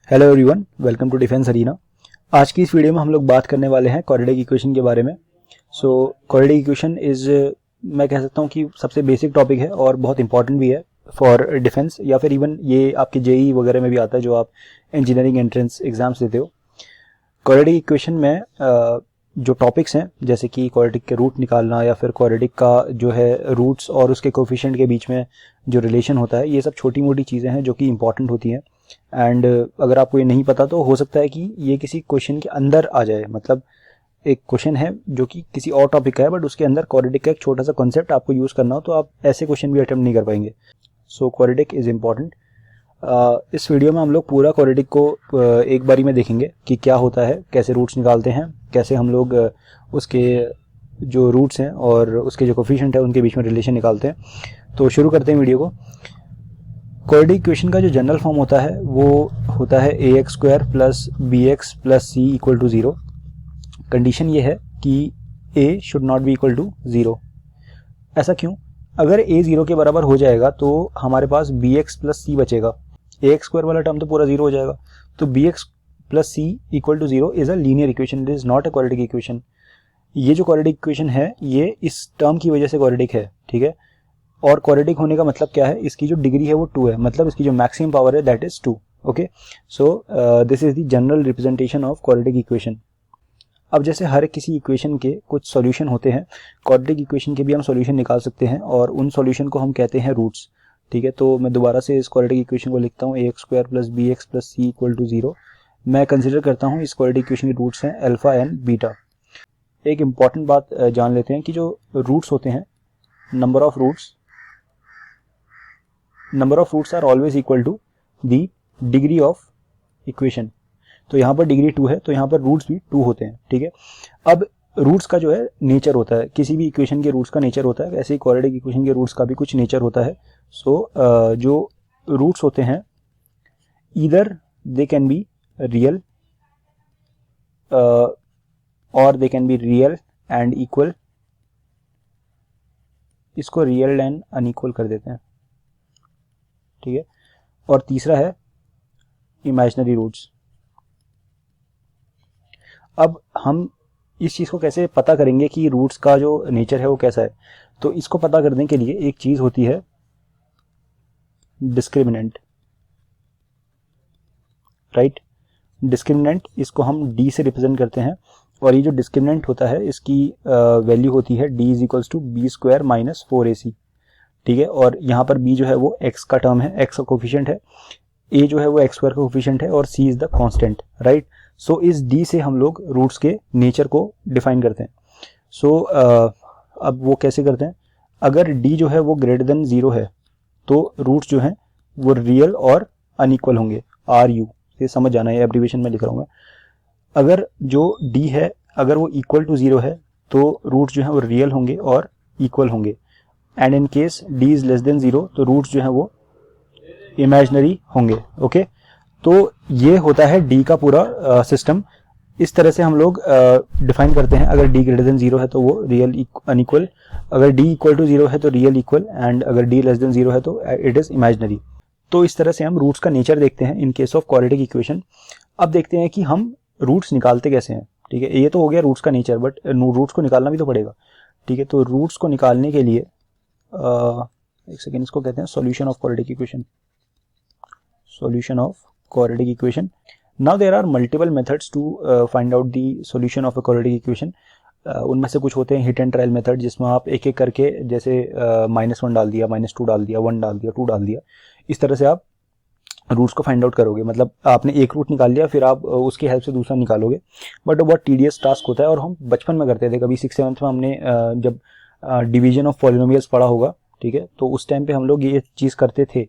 Hello everyone, welcome to defence arena. आज की इस वीडियो में हम लोग बात करने वाले हैं क्वाड्रेटिक इक्वेशन के बारे में। क्वाड्रेटिक इक्वेशन इज, मैं कह सकता हूँ कि सबसे बेसिक टॉपिक है और बहुत इंपॉर्टेंट भी है फॉर डिफेंस, या फिर इवन ये आपके जेई वगैरह में भी आता है जो आप इंजीनियरिंग एंट्रेंस एग्जाम्स देते हो। क्वाड्रेटिक इक्वेशन में जो टॉपिक्स हैं जैसे कि क्वाड्रेटिक के रूट निकालना या फिर क्वाड्रेटिक का जो है रूट्स और उसके कोफिशिएंट के बीच में जो रिलेशन होता है, ये सब छोटी मोटी चीज़ें हैं जो कि इंपॉर्टेंट होती हैं। एंड अगर आपको ये नहीं पता तो हो सकता है कि ये किसी क्वेश्चन के अंदर आ जाए, मतलब एक क्वेश्चन है जो कि किसी और टॉपिक का है बट उसके अंदर क्वाड्रेटिक का एक छोटा सा कॉन्सेप्ट आपको यूज़ करना हो तो आप ऐसे क्वेश्चन भी अटेम्प्ट नहीं कर पाएंगे। So quadratic is important. इस वीडियो में हम लोग पूरा क्वाड्रेटिक को एक बारी में देखेंगे कि क्या होता है, कैसे रूट्स निकालते हैं, कैसे हम लोग उसके जो रूट्स हैं और उसके जो कोफिशिएंट है उनके बीच में रिलेशन निकालते हैं। तो शुरू करते हैं वीडियो को। क्वाड्रेटिक इक्वेशन का जो जनरल फॉर्म होता है वो होता है ax square plus b x plus c equal to 0। Condition ये है कि a should not be equal to 0। ऐसा क्यों? अगर a 0 के बराबर हो जाएगा तो हमारे पास bx प्लस सी बचेगा, ax स्क्वायर वाला टर्म तो पूरा 0 हो जाएगा। तो bx plus c equal to 0 is a linear equation, it is not a quadratic equation. ये जो क्वाड्रेटिक इक्वेशन है ये इस टर्म की वजह से क्वाड्रेटिक है, ठीक है। और क्वाड्रेटिक होने का मतलब क्या है, इसकी जो डिग्री है वो 2 है, मतलब इसकी जो मैक्सिमम पावर है that is 2। Okay, so this is the general representation of quadratic equation. अब जैसे हर किसी इक्वेशन के कुछ सॉल्यूशन होते हैं, क्वाड्रेटिक इक्वेशन के भी हम सॉल्यूशन निकाल सकते हैं और उन सॉल्यूशन को हम कहते हैं रूट्स, ठीक है। तो मैं दोबारा से इस क्वाड्रेटिक इक्वेशन को लिखता हूँ, ax square plus b x plus c equal to 0। मैं कंसिडर करता हूँ इस क्वाड्रेटिक इक्वेशन के रूट्स हैं अल्फा एंड बीटा। एक इंपॉर्टेंट बात जान लेते हैं कि जो रूट्स होते हैं, number of roots are always equal to the degree of equation. तो यहाँ पर डिग्री 2 है तो यहाँ पर रूट्स भी 2 होते हैं, ठीक है। अब रूट्स का जो है नेचर होता है, किसी भी इक्वेशन के रूट्स का नेचर होता है, वैसे ही क्वाड्रेटिक इक्वेशन के रूट्स का भी कुछ नेचर होता है। सो जो रूट्स होते हैं either they can be real और they can be real and equal. इसको रियल एंड अनइक्वल कर देते हैं, ठीक है। और तीसरा है इमेजिनरी रूट्स। अब हम इस चीज़ को कैसे पता करेंगे कि रूट्स का जो नेचर है वो कैसा है, तो इसको पता करने के लिए एक चीज़ होती है डिस्क्रिमिनेंट, राइट। डिस्क्रिमिनेंट, इसको हम d से रिप्रेजेंट करते हैं और ये जो डिस्क्रिमिनेंट होता है इसकी वैल्यू होती है d is equals to b square minus 4ac, ठीक है। और यहाँ पर b जो है वो x का टर्म है, x का कोफिशिएंट है, a जो है वो x स्क्वायर का कोफिशिएंट है और c is the constant, right. So इस d से हम लोग रूट्स के नेचर को डिफाइन करते हैं। सो अब वो कैसे करते हैं, अगर d जो है वो ग्रेटर देन 0 है तो रूट्स जो हैं वो रियल और अनइक्वल होंगे, RU ये समझ जाना है, एब्रीविएशन में लिख रहा हूँ मैं। अगर जो d है अगर वो इक्वल टू 0 है तो रूट्स जो हैं वो रियल होंगे और इक्वल होंगे। And in case d is less than 0 तो रूट्स जो हैं वो इमेजिनरी होंगे, ओके। तो ये होता है d का पूरा सिस्टम। इस तरह से हम लोग डिफाइन करते हैं, अगर d ग्रेटर देन 0 है तो वो रियल अनइक्वल, अगर d इक्वल टू 0 है तो रियल इक्वल, एंड अगर d लेस देन 0 है तो इट इज इमेजिनरी। तो इस तरह से हम रूट्स का नेचर देखते हैं in case of quadratic equation. अब देखते हैं कि हम रूट्स निकालते कैसे हैं, ठीक है। ये तो हो गया रूट्स का नेचर, बट रूट्स को निकालना भी तो पड़ेगा, ठीक है। तो रूट्स को निकालने के लिए एक सेकेंड, इसको कहते हैं solution of quadratic equation, solution of quadratic equation. Now there are multiple methods to find out the solution of a quadratic equation. उनमें से कुछ होते हैं हिट एंड ट्रायल मेथड, जिसमें आप एक एक करके जैसे -1 डाल दिया, -2 डाल दिया, 1 डाल दिया, 2 डाल दिया, इस तरह से आप रूट्स को फाइंड आउट करोगे। मतलब आपने एक रूट निकाल लिया फिर आप उसकी हेल्प से दूसरा निकालोगे, बट वो बहुत टीडियस टास्क होता है। और हम बचपन में करते थे, कभी 6th-7th में हमने जब डिवीजन ऑफ पॉलिनोमियल्स पढ़ा होगा, ठीक है, तो उस टाइम पे हम लोग ये चीज़ करते थे।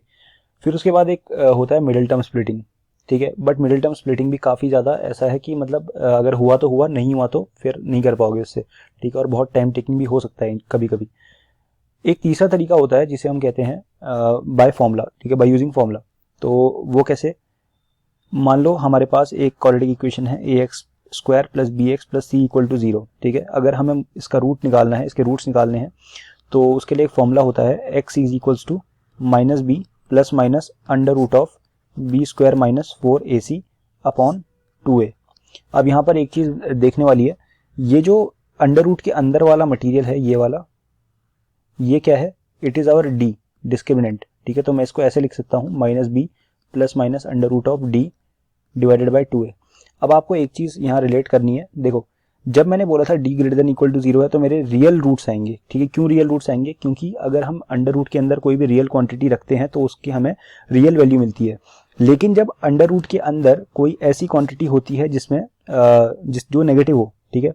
फिर उसके बाद एक होता है मिडिल टर्म स्प्लिटिंग, ठीक है। बट मिडिल टर्म स्प्लिटिंग भी काफ़ी ज़्यादा ऐसा है कि मतलब अगर हुआ तो हुआ, नहीं हुआ तो फिर नहीं कर पाओगे उससे, ठीक है। और बहुत टाइम टेकिंग भी हो सकता है कभी कभी। एक तीसरा तरीका होता है जिसे हम कहते हैं बाय फॉर्मूला, ठीक है, बाय यूजिंग फॉर्मूला। तो वो कैसे, मान लो हमारे पास एक क्वाड्रेटिक इक्वेशन है ax square plus b x plus c equal to 0, ठीक है। अगर हमें इसका रूट निकालना है, इसके रूट्स निकालने हैं, तो उसके लिए एक फॉर्मूला होता है x is equals to minus b plus minus under root of b square minus 4ac upon 2a। अब यहाँ पर एक चीज़ देखने वाली है, ये जो अंडर रूट के अंदर वाला मटेरियल है, ये वाला, ये क्या है, it is our d discriminant, ठीक है। तो मैं इसको ऐसे लिख सकता हूँ minus b plus minus under root of d divided by 2a। अब आपको एक चीज़ यहाँ रिलेट करनी है, देखो जब मैंने बोला था d greater than equal to 0 है तो मेरे रियल रूट्स आएंगे, ठीक है। क्यों रियल रूट्स आएंगे, क्योंकि अगर हम अंडर रूट के अंदर कोई भी रियल क्वांटिटी रखते हैं तो उसकी हमें रियल वैल्यू मिलती है। लेकिन जब अंडर रूट के अंदर कोई ऐसी क्वांटिटी होती है जिसमें जो नेगेटिव हो, ठीक है,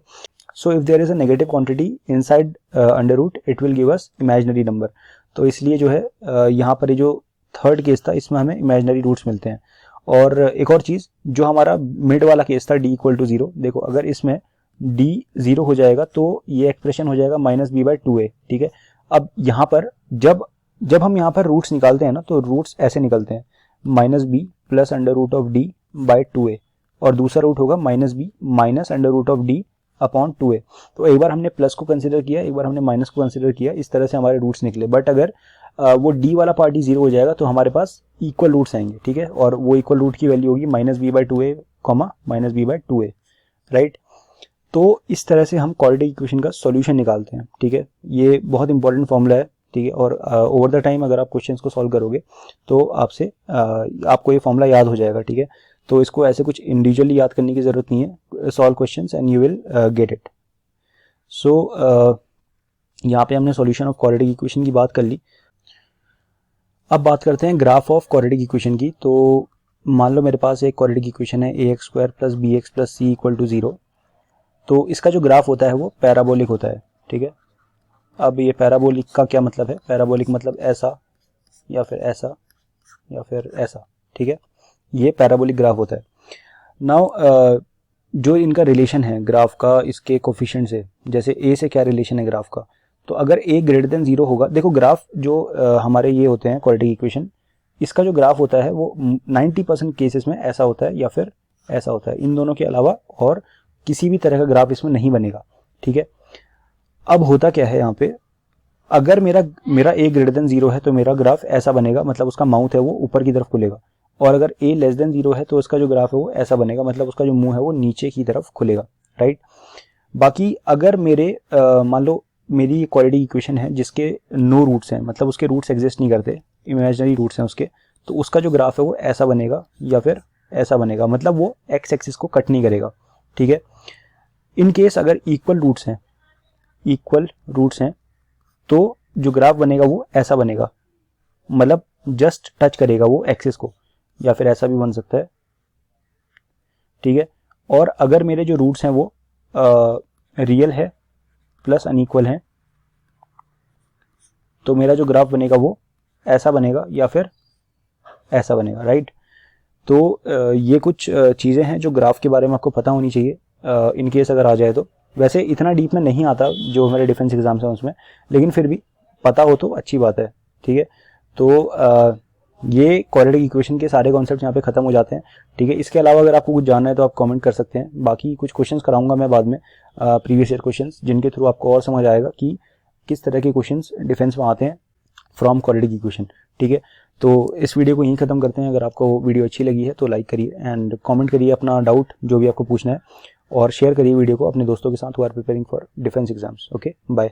so if there is a negative quantity inside under root it will give us imaginary number. तो इसलिए जो है यहाँ पर जो थर्ड केस था इसमें हमें इमेजिनरी रूट्स मिलते हैं। और एक और चीज़, जो हमारा मिड वाला केस था d इक्वल टू 0, देखो अगर इसमें d 0 हो जाएगा तो ये एक्सप्रेशन हो जाएगा माइनस बी बाई 2a, ठीक है। अब यहाँ पर जब हम यहाँ पर रूट्स निकालते हैं ना, तो रूट्स ऐसे निकलते हैं, minus b plus under root of d by 2a, और दूसरा रूट होगा minus b minus under root of d upon 2a। तो एक बार हमने प्लस को कंसिडर किया, एक बार हमने माइनस को कंसिडर किया, इस तरह से हमारे रूट्स निकले। बट अगर वो d वाला पार्ट ही 0 हो जाएगा तो हमारे पास इक्वल रूट्स आएंगे, ठीक है। और वो इक्वल रूट की वैल्यू होगी minus b by 2a comma minus b by 2a, right. तो इस तरह से हम क्वाड्रेटिक इक्वेशन का सॉल्यूशन निकालते हैं, ठीक है। ये बहुत इंपॉर्टेंट फॉर्मूला है, ठीक है। और ओवर द टाइम अगर आप क्वेश्चंस को सॉल्व करोगे तो आपको ये फॉर्मूला याद हो जाएगा, ठीक है। तो इसको ऐसे कुछ इंडिविजुअली याद करने की जरूरत नहीं है, solve questions and you will get it. So यहाँ पे हमने सॉल्यूशन ऑफ क्वाड्रेटिक इक्वेशन की बात कर ली। अब बात करते हैं ग्राफ ऑफ क्वाड्रेटिक इक्वेशन की। तो मान लो मेरे पास एक क्वाड्रेटिक इक्वेशन है ax square plus b x plus c equal to 0। तो इसका जो ग्राफ होता है वो पैराबोलिक होता है, ठीक है। अब ये पैराबोलिक का क्या मतलब है, पैराबोलिक मतलब ऐसा या फिर ऐसा या फिर ऐसा, ठीक है। ये पैराबोलिक ग्राफ होता है। नाउ जो इनका रिलेशन है ग्राफ का इसके कोफिशिएंट से, जैसे a से क्या रिलेशन है ग्राफ का, तो अगर a ग्रेटर देन 0 होगा, देखो ग्राफ जो हमारे ये होते हैं क्वाड्रेटिक इक्वेशन, इसका जो ग्राफ होता है वो 90% केसेस में ऐसा होता है या फिर ऐसा होता है। इन दोनों के अलावा और किसी भी तरह का ग्राफ इसमें नहीं बनेगा, ठीक है। अब होता क्या है यहाँ पे, अगर मेरा a ग्रेटर देन 0 है तो मेरा ग्राफ ऐसा बनेगा, मतलब उसका माउथ है वो ऊपर की तरफ खुलेगा। और अगर a लेस देन 0 है तो उसका जो ग्राफ है वो ऐसा बनेगा, मतलब उसका जो मुंह है वो नीचे की तरफ खुलेगा, राइट। बाकी अगर मान लो मेरी क्वाड्रेटिक इक्वेशन है जिसके नो रूट्स हैं, मतलब उसके रूट्स एग्जिस्ट नहीं करते, इमेजिनरी रूट्स हैं उसके, तो उसका जो ग्राफ है वो ऐसा बनेगा या फिर ऐसा बनेगा, मतलब वो एक्स एक्सिस को कट नहीं करेगा, ठीक है। इन केस अगर इक्वल रूट्स हैं तो जो ग्राफ बनेगा वो ऐसा बनेगा, मतलब जस्ट टच करेगा वो एक्सिस को, या फिर ऐसा भी बन सकता है, ठीक है। और अगर मेरे जो रूट्स हैं वो रियल है प्लस अनइक्वल है तो मेरा जो ग्राफ बनेगा वो ऐसा बनेगा या फिर ऐसा बनेगा, राइट। तो ये कुछ चीज़ें हैं जो ग्राफ के बारे में आपको पता होनी चाहिए इन केस अगर आ जाए तो। वैसे इतना डीप में नहीं आता जो मेरे डिफेंस एग्जाम्स हैं उसमें, लेकिन फिर भी पता हो तो अच्छी बात है, ठीक है। तो ये क्वाड्रेटिक इक्वेशन के सारे कॉन्सेप्ट यहाँ पे खत्म हो जाते हैं, ठीक है। इसके अलावा अगर आपको कुछ जानना है तो आप कमेंट कर सकते हैं। बाकी कुछ क्वेश्चंस कराऊंगा मैं बाद में, प्रीवियस ईयर क्वेश्चंस, जिनके थ्रू आपको और समझ आएगा कि किस तरह के क्वेश्चंस डिफेंस में आते हैं फ्रॉम क्वाड्रेटिक इक्वेशन, ठीक है। तो इस वीडियो को यहीं खत्म करते हैं। अगर आपको वीडियो अच्छी लगी है तो लाइक करिए एंड कमेंट करिए अपना डाउट जो भी आपको पूछना है, और शेयर करिए वीडियो को अपने दोस्तों के साथ who are preparing for defence exams. Okay, bye.